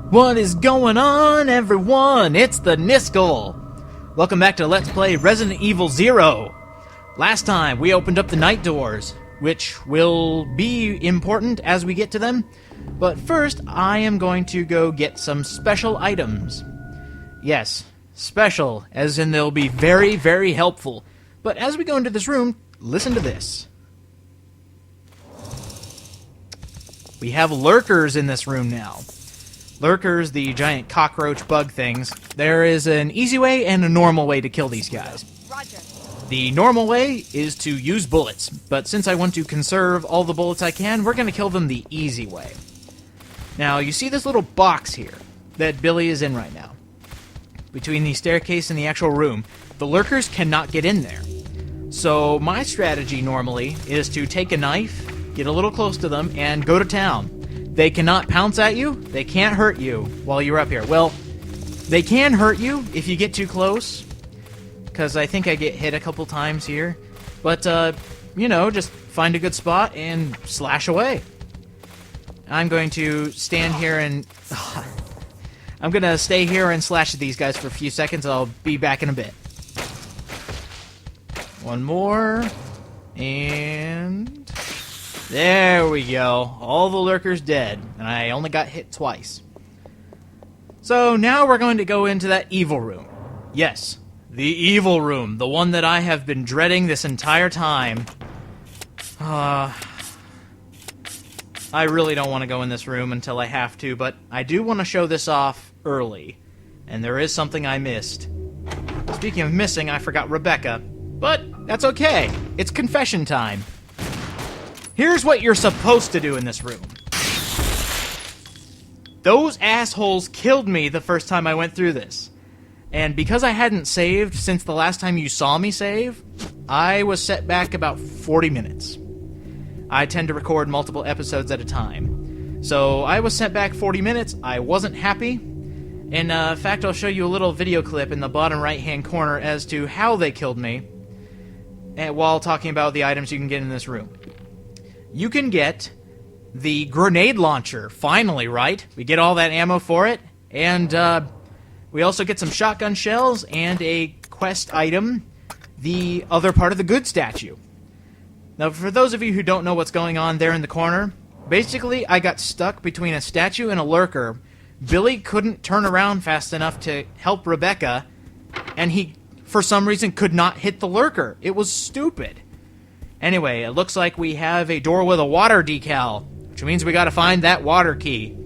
What is going on, everyone? It's the Niskel. Welcome back to Let's Play Resident Evil 0. Last time, we opened up the night doors, which will be important as we get to them. But first, I am going to go get some special items. Yes, special, as in they'll be very, very helpful. But as we go into this room, listen to this. We have lurkers in this room now. Lurkers, the giant cockroach bug things. There is an easy way and a normal way to kill these guys. Roger. The normal way is to use bullets, but since I want to conserve all the bullets I can, we're going to kill them the easy way. Now, you see this little box here that Billy is in right now. Between the staircase and the actual room, the lurkers cannot get in there. So my strategy normally is to take a knife, get a little close to them, and go to town. They cannot pounce at you, they can't hurt you while you're up here. Well, they can hurt you if you get too close, because I think I get hit a couple times here. But, you know, just find a good spot and slash away. I'm going to stand here and... I'm going to stay here and slash at these guys for a few seconds. I'll be back in a bit. One more. And... there we go. All the lurkers dead. And I only got hit twice. So now we're going to go into that evil room. Yes, the evil room. The one that I have been dreading this entire time. I really don't want to go in this room until I have to, but I do want to show this off early. And there is something I missed. Speaking of missing, I forgot Rebecca. But that's okay. It's confession time. Here's what you're supposed to do in this room. Those assholes killed me the first time I went through this. And because I hadn't saved since the last time you saw me save, I was set back about 40 minutes. I tend to record multiple episodes at a time. So I was sent back 40 minutes, I wasn't happy. In fact, I'll show you a little video clip in the bottom right-hand corner as to how they killed me, while talking about the items you can get in this room. You can get the grenade launcher, finally, right? We get all that ammo for it, and we also get some shotgun shells and a quest item, the other part of the good statue. Now, for those of you who don't know what's going on there in the corner, basically I got stuck between a statue and a lurker. Billy couldn't turn around fast enough to help Rebecca, and he, for some reason, could not hit the lurker. It was stupid. Anyway, it looks like we have a door with a water decal, which means we gotta find that water key.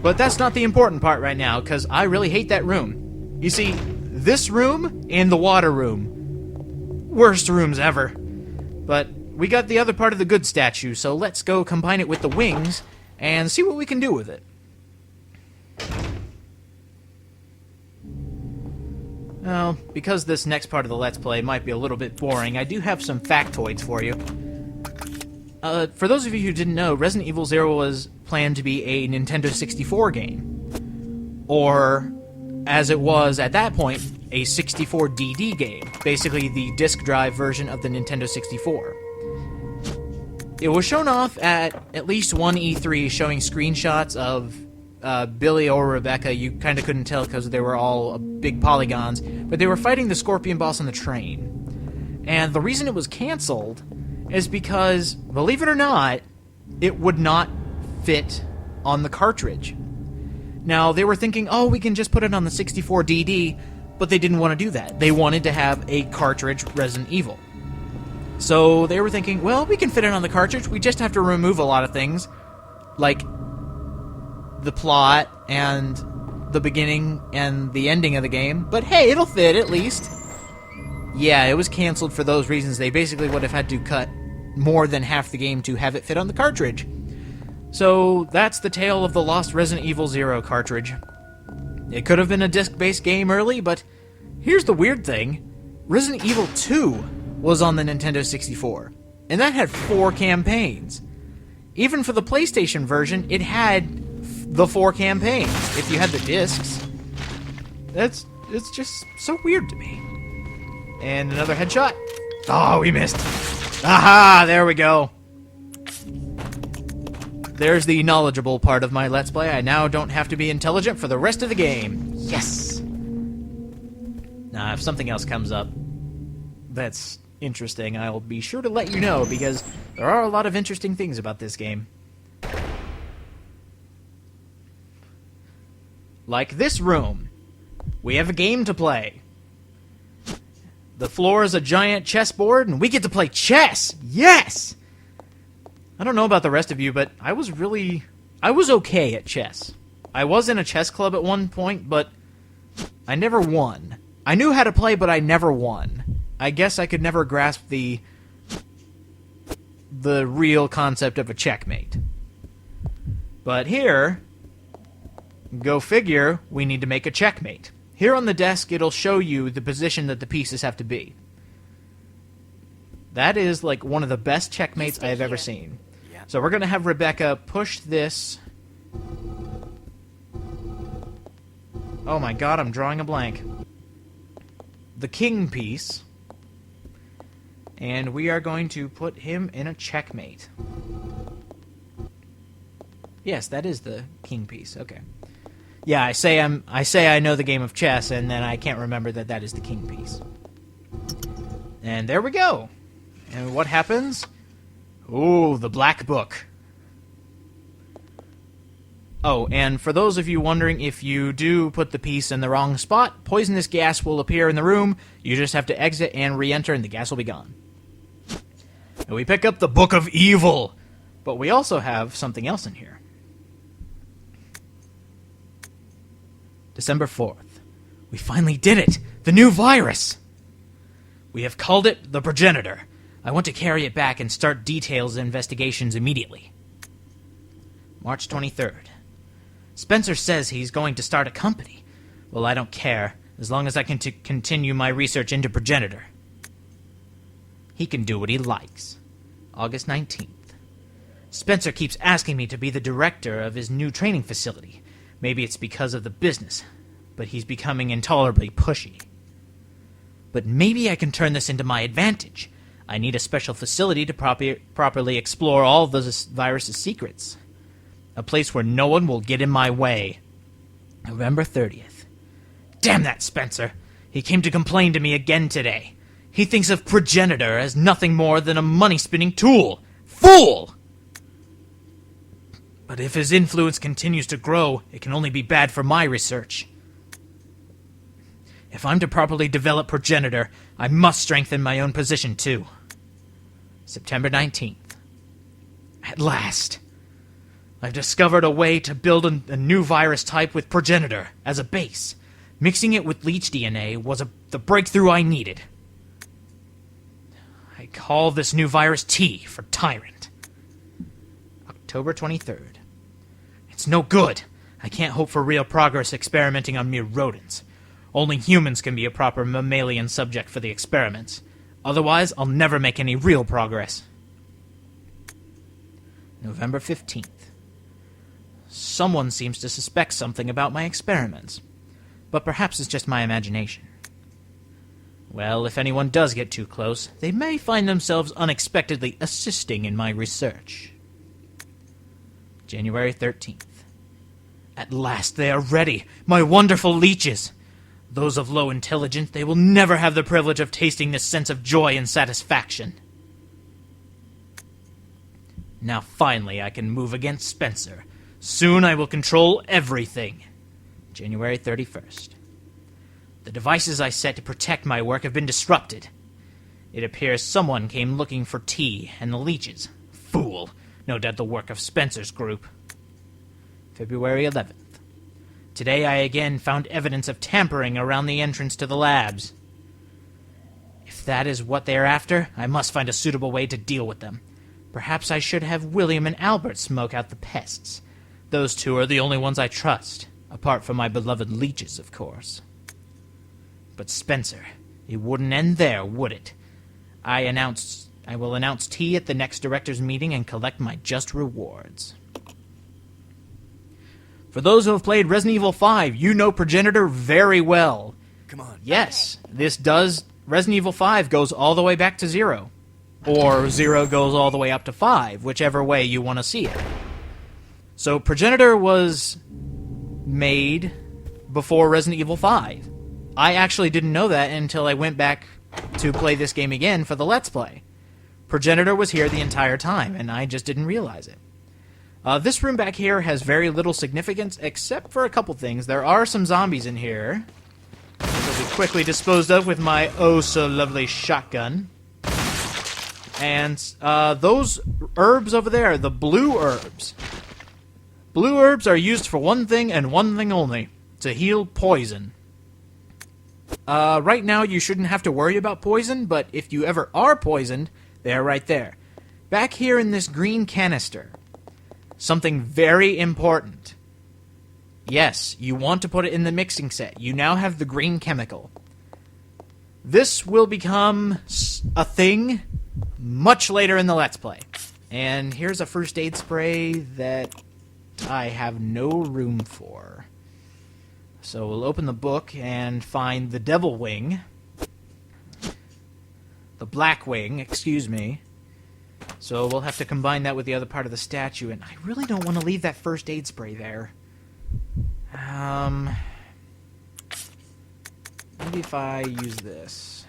But that's not the important part right now, because I really hate that room. You see, this room and the water room. Worst rooms ever. But we got the other part of the good statue, so let's go combine it with the wings and see what we can do with it. Well, because this next part of the Let's Play might be a little bit boring, I do have some factoids for you. For those of you who didn't know, Resident Evil 0 was planned to be a Nintendo 64 game. Or, as it was at that point, a 64DD game. Basically the disk drive version of the Nintendo 64. It was shown off at least one E3 showing screenshots of Billy or Rebecca. You kind of couldn't tell because they were all big polygons, but they were fighting the Scorpion boss on the train. And the reason it was canceled is because, believe it or not, it would not fit on the cartridge. Now, they were thinking, oh, we can just put it on the 64DD, but they didn't want to do that. They wanted to have a cartridge Resident Evil. So they were thinking, well, we can fit it on the cartridge, we just have to remove a lot of things, like the plot and the beginning and the ending of the game, but hey, it'll fit at least. Yeah, it was canceled for those reasons. They basically would have had to cut more than half the game to have it fit on the cartridge. So that's the tale of the lost Resident Evil 0 cartridge. It could have been a disc-based game early, but here's the weird thing. Resident Evil 2 was on the Nintendo 64, and that had 4 campaigns. Even for the PlayStation version, it had the 4 campaigns, if you had the discs. It's just so weird to me. And another headshot. Oh, we missed. Aha, there we go. there's the knowledgeable part of my Let's Play. I now don't have to be intelligent for the rest of the game. Yes! Now, if something else comes up that's interesting, I'll be sure to let you know, because there are a lot of interesting things about this game. Like this room. We have a game to play. The floor is a giant chessboard, and we get to play chess! Yes! I don't know about the rest of you, but I was okay at chess. I was in a chess club at one point, but I never won. I knew how to play, but I never won. I guess I could never grasp the real concept of a checkmate. But here, go figure, we need to make a checkmate. Here on the desk, it'll show you the position that the pieces have to be. That is, like, one of the best checkmates I have ever seen. Yeah. So we're going to have Rebecca push this. Oh my god, I'm drawing a blank. The king piece. And we are going to put him in a checkmate. Yes, that is the king piece. Okay. Yeah, I say I know the game of chess, and then I can't remember that that is the king piece. And there we go. And what happens? Ooh, the black book. Oh, and for those of you wondering, if you do put the piece in the wrong spot, poisonous gas will appear in the room. You just have to exit and re-enter, and the gas will be gone. And we pick up the Book of Evil. But we also have something else in here. December 4th. We finally did it! The new virus! We have called it the Progenitor. I want to carry it back and start details investigations immediately. March 23rd. Spencer says he's going to start a company. Well, I don't care, as long as I can continue my research into Progenitor. He can do what he likes. August 19th. Spencer keeps asking me to be the director of his new training facility. Maybe it's because of the business, but he's becoming intolerably pushy. But maybe I can turn this into my advantage. I need a special facility to properly explore all of the virus's secrets. A place where no one will get in my way. November 30th. Damn that Spencer! He came to complain to me again today. He thinks of Progenitor as nothing more than a money-spinning tool. Fool! But if his influence continues to grow, it can only be bad for my research. If I'm to properly develop Progenitor, I must strengthen my own position too. September 19th. At last! I've discovered a way to build a new virus type with Progenitor as a base. Mixing it with leech DNA was the breakthrough I needed. I call this new virus T for Tyrant. October 23rd. It's no good. I can't hope for real progress experimenting on mere rodents. Only humans can be a proper mammalian subject for the experiments. Otherwise, I'll never make any real progress. November 15th. Someone seems to suspect something about my experiments. But perhaps it's just my imagination. Well, if anyone does get too close, they may find themselves unexpectedly assisting in my research. January 13th. At last they are ready, my wonderful leeches! Those of low intelligence, they will never have the privilege of tasting this sense of joy and satisfaction. Now finally I can move against Spencer. Soon I will control everything. January 31st. The devices I set to protect my work have been disrupted. It appears someone came looking for tea and the leeches. Fool! No doubt the work of Spencer's group. February 11th. Today I again found evidence of tampering around the entrance to the labs. If that is what they are after, I must find a suitable way to deal with them. Perhaps I should have William and Albert smoke out the pests. Those two are the only ones I trust, apart from my beloved leeches, of course. But Spencer, it wouldn't end there, would it? I will announce tea at the next director's meeting and collect my just rewards. For those who have played Resident Evil 5, you know Progenitor very well. Come on. Yes, Resident Evil 5 goes all the way back to 0. Or 0 goes all the way up to 5, whichever way you want to see it. So Progenitor was made before Resident Evil 5. I actually didn't know that until I went back to play this game again for the Let's Play. Progenitor was here the entire time, and I just didn't realize it. This room back here has very little significance, except for a couple things. There are some zombies in here, which will be quickly disposed of with my oh-so-lovely shotgun. And those herbs over there, the blue herbs. Blue herbs are used for one thing and one thing only, to heal poison. Right now, you shouldn't have to worry about poison, but if you ever are poisoned, they're right there. Back here in this green canister, something very important. Yes, you want to put it in the mixing set. You now have the green chemical. This will become a thing much later in the Let's Play. And here's a first aid spray that I have no room for. So we'll open the book and find the Devil Wing. The Black Wing, excuse me. So we'll have to combine that with the other part of the statue, and I really don't want to leave that first aid spray there. Maybe if I use this.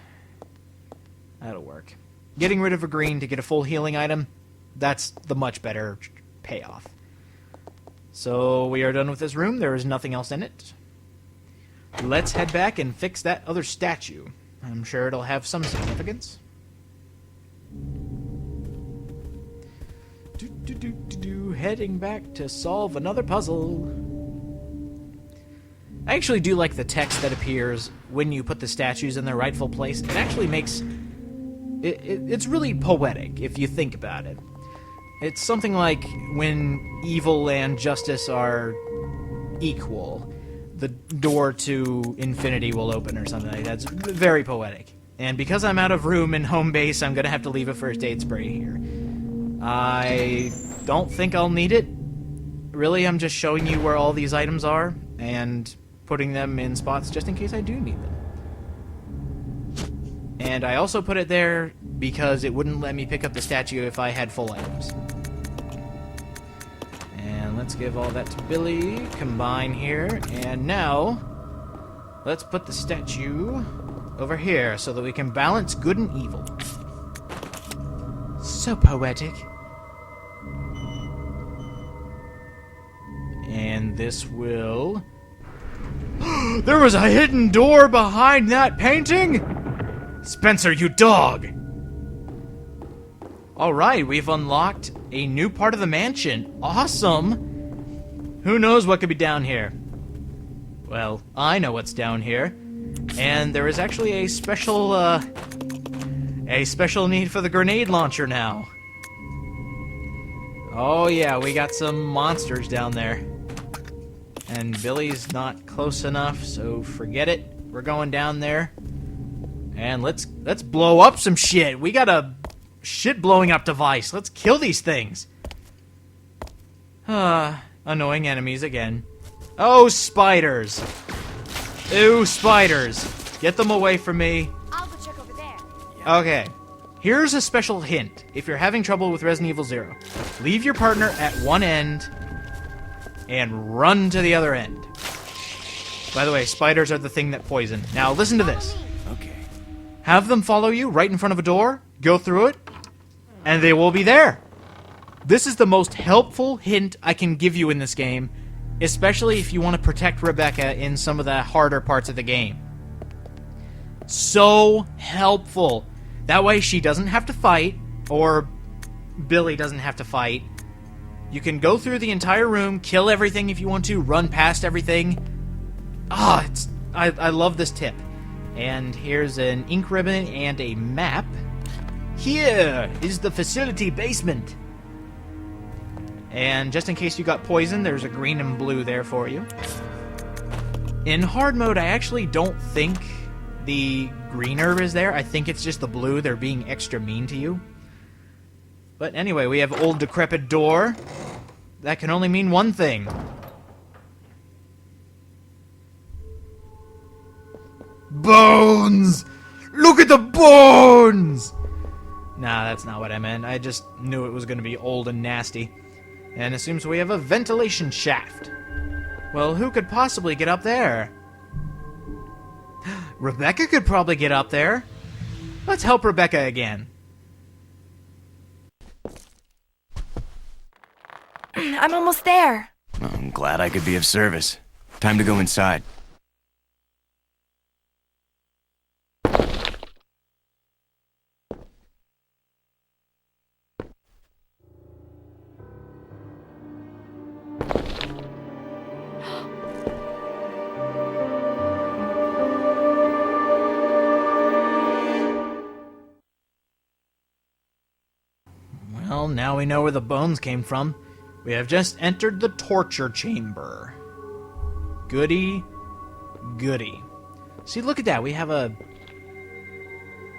That'll work. Getting rid of a green to get a full healing item, that's the much better payoff. So we are done with this room. There is nothing else in it. Let's head back and fix that other statue. I'm sure it'll have some significance. Heading back to solve another puzzle. I actually do like the text that appears when you put the statues in their rightful place. It actually makes... It's really poetic, if you think about it. It's something like when evil and justice are equal, the door to infinity will open or something like that. It's very poetic. And because I'm out of room in home base, I'm going to have to leave a first aid spray here. I don't think I'll need it. Really, I'm just showing you where all these items are and putting them in spots just in case I do need them. And I also put it there because it wouldn't let me pick up the statue if I had full items. And let's give all that to Billy, combine here, and now let's put the statue over here so that we can balance good and evil. So poetic. And this will... There was a hidden door behind that painting? Spencer, you dog! Alright, we've unlocked a new part of the mansion. Awesome! Who knows what could be down here? Well, I know what's down here. And there is actually a special need for the grenade launcher now. Oh yeah, we got some monsters down there. And Billy's not close enough, so forget it. We're going down there. And let's blow up some shit. We got a shit blowing up device. Let's kill these things. Annoying enemies again. Oh, spiders. Ew, spiders. Get them away from me. I'll go check over there. Okay. Here's a special hint. If you're having trouble with Resident Evil 0, leave your partner at one end and run to the other end. By the way, spiders are the thing that poison. Now, listen to this. Okay. Have them follow you right in front of a door, go through it, and they will be there. This is the most helpful hint I can give you in this game, especially if you want to protect Rebecca in some of the harder parts of the game. So helpful. That way she doesn't have to fight, or Billy doesn't have to fight. You can go through the entire room, kill everything if you want to, run past everything. I love this tip. And here's an ink ribbon and a map. Here is the facility basement. And just in case you got poisoned, there's a green and blue there for you. In hard mode, I actually don't think the green herb is there. I think it's just the blue. They're being extra mean to you. But anyway, we have old decrepit door. That can only mean one thing. Bones! Look at the bones! Nah, that's not what I meant. I just knew it was going to be old and nasty. And it seems we have a ventilation shaft. Well, who could possibly get up there? Rebecca could probably get up there. Let's help Rebecca again. I'm almost there. I'm glad I could be of service. Time to go inside. Well, now we know where the bones came from. We have just entered the torture chamber. Goody, goody. See, look at that. We have a...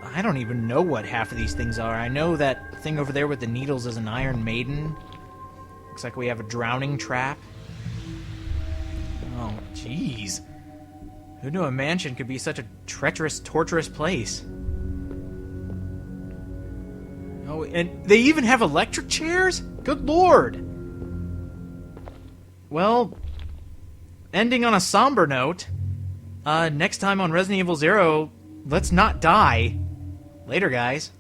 I don't even know what half of these things are. I know that thing over there with the needles is an Iron Maiden. Looks like we have a drowning trap. Oh, jeez. Who knew a mansion could be such a treacherous, torturous place? Oh, and they even have electric chairs? Good lord! Well, ending on a somber note, next time on Resident Evil 0, let's not die. Later, guys.